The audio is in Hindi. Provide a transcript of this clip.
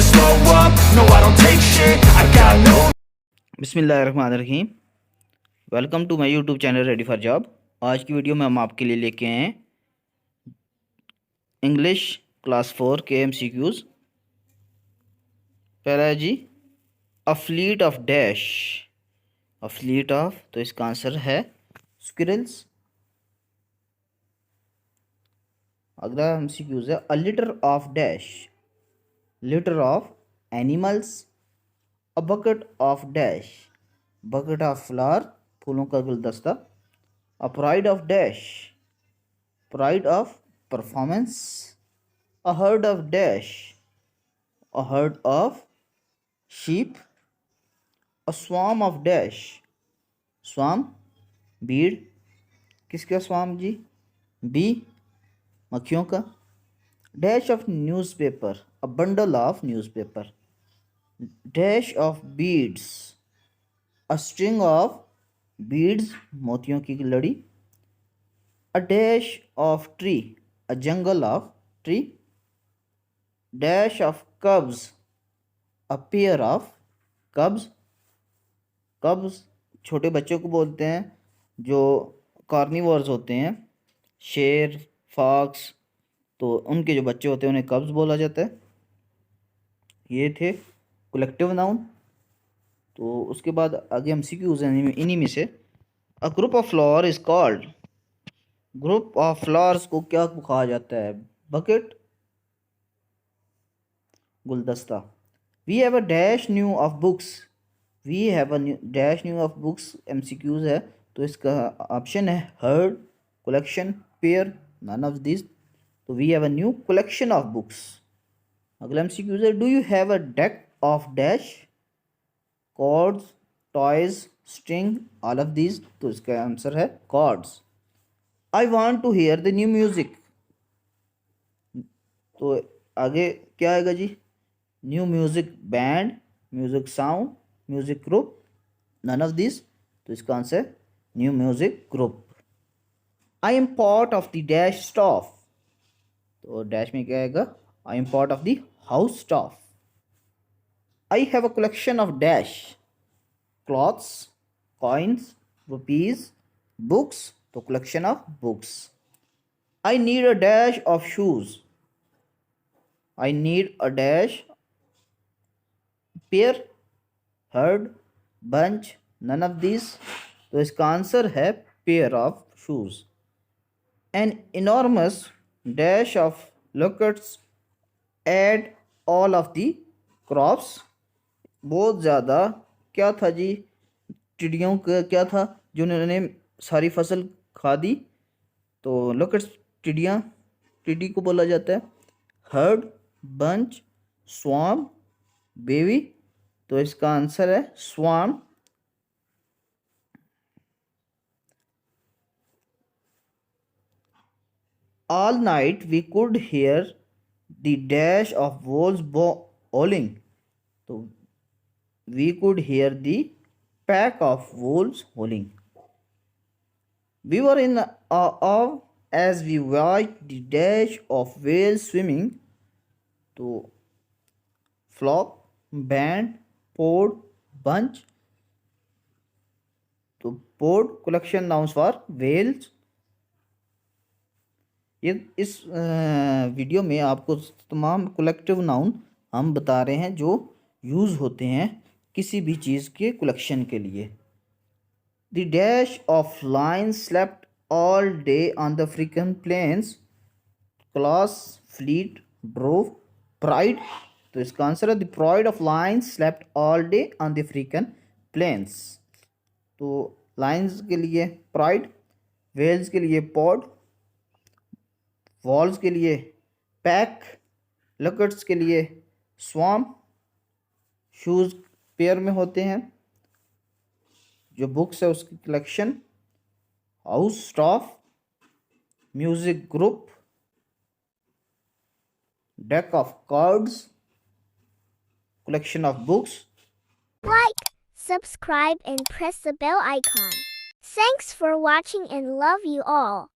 never slow up, no I don't take shit, I got no. बिस्मिल्लाहिर्रहमानिर्रहीम। Welcome to my YouTube channel ready for job. आज की वीडियो में हम आपके लिए लेके आए हैं इंग्लिश क्लास 4 के एमसीक्यूज़। पहला है जी a fleet of dash. A fleet of, तो इसका आंसर है स्क्विरल्स। अगला एमसीक्यूज़ है a litter of dash. Litter of animals. A bucket of dash. Bucket of flower, फूलों का गुलदस्ता। A pride of dash. Pride of performance. A herd of dash. A herd of sheep. A swarm of dash. Swarm, भीड़। किसका स्वाम जी? बी, मक्खियों का। Dash of newspaper. A bundle of newspaper. Dash of beads. A string of beads, मोतियों की लड़ी। A dash of tree. A jungle of tree. Dash of cubs. A pair of cubs. कब्स छोटे बच्चों को बोलते हैं जो कार्निवोर्स होते हैं, शेर, फॉक्स, तो उनके जो बच्चे होते हैं उन्हें कब्स बोला जाता है। ये थे कलेक्टिव नाउन। तो उसके बाद आगे हम सीक्यूज हैं इन्हीं में से। A group of flower is called. Group of flowers को क्या कहा जाता है? बकेट, गुलदस्ता। We have a dash new of books. We have a dash new of books MCQs है, तो इसका ऑप्शन है herd, collection, pair, none of this. तो we have a new collection of books. अगला एमसीक्यूज है do you have a deck of dash. Cards, toys, string, all of this. तो इसका आंसर है cards. I want to hear the new music. तो आगे क्या आएगा जी? New music band, music sound, music group, none of this. तो इसका answer new music group. I am part of the dash staff. तो डैश में क्या आएगा? I am part of the house staff. I have a collection of dash. Clothes, coins, rupees, books. तो collection of books. I need a dash of shoes. I need a dash pair, herd, bunch, none of this. तो इसका आंसर है pair of shoes. An enormous dash of locusts ate all of the crops. बहुत ज़्यादा क्या था जी? टिड्डियों का क्या था जिन्होंने सारी फसल खा दी? तो लोकट्स, टिड्डियाँ, टिड्डी को बोला जाता है। Herd, bunch, swarm, baby. तो इसका आंसर है स्वाम। All night we could hear the dash of wolves howling. तो we could hear the pack of wolves howling. We were in awe as we watched the dash of whales swimming. तो flock, band, pod, bunch. तो pod collection nouns for whales. ये इस वीडियो में आपको तमाम कलेक्टिव नाउन हम बता रहे हैं जो यूज़ होते हैं किसी भी चीज़ के कलेक्शन के लिए। The dash of lion slept all day on the African plains. Class, fleet, drove, pride. तो इसका आंसर है the pride of lion slept all day on the African plains. तो लाइन्स के लिए प्राइड, वेल्स के लिए पॉड, वॉल्स के लिए पैक, लकट्स के लिए स्वाम, शूज़ पेयर में होते हैं, जो बुक्स है उसकी collection, house staff, music group, deck of cards, collection of books. Like, subscribe and press the bell icon. Thanks for watching and love you all.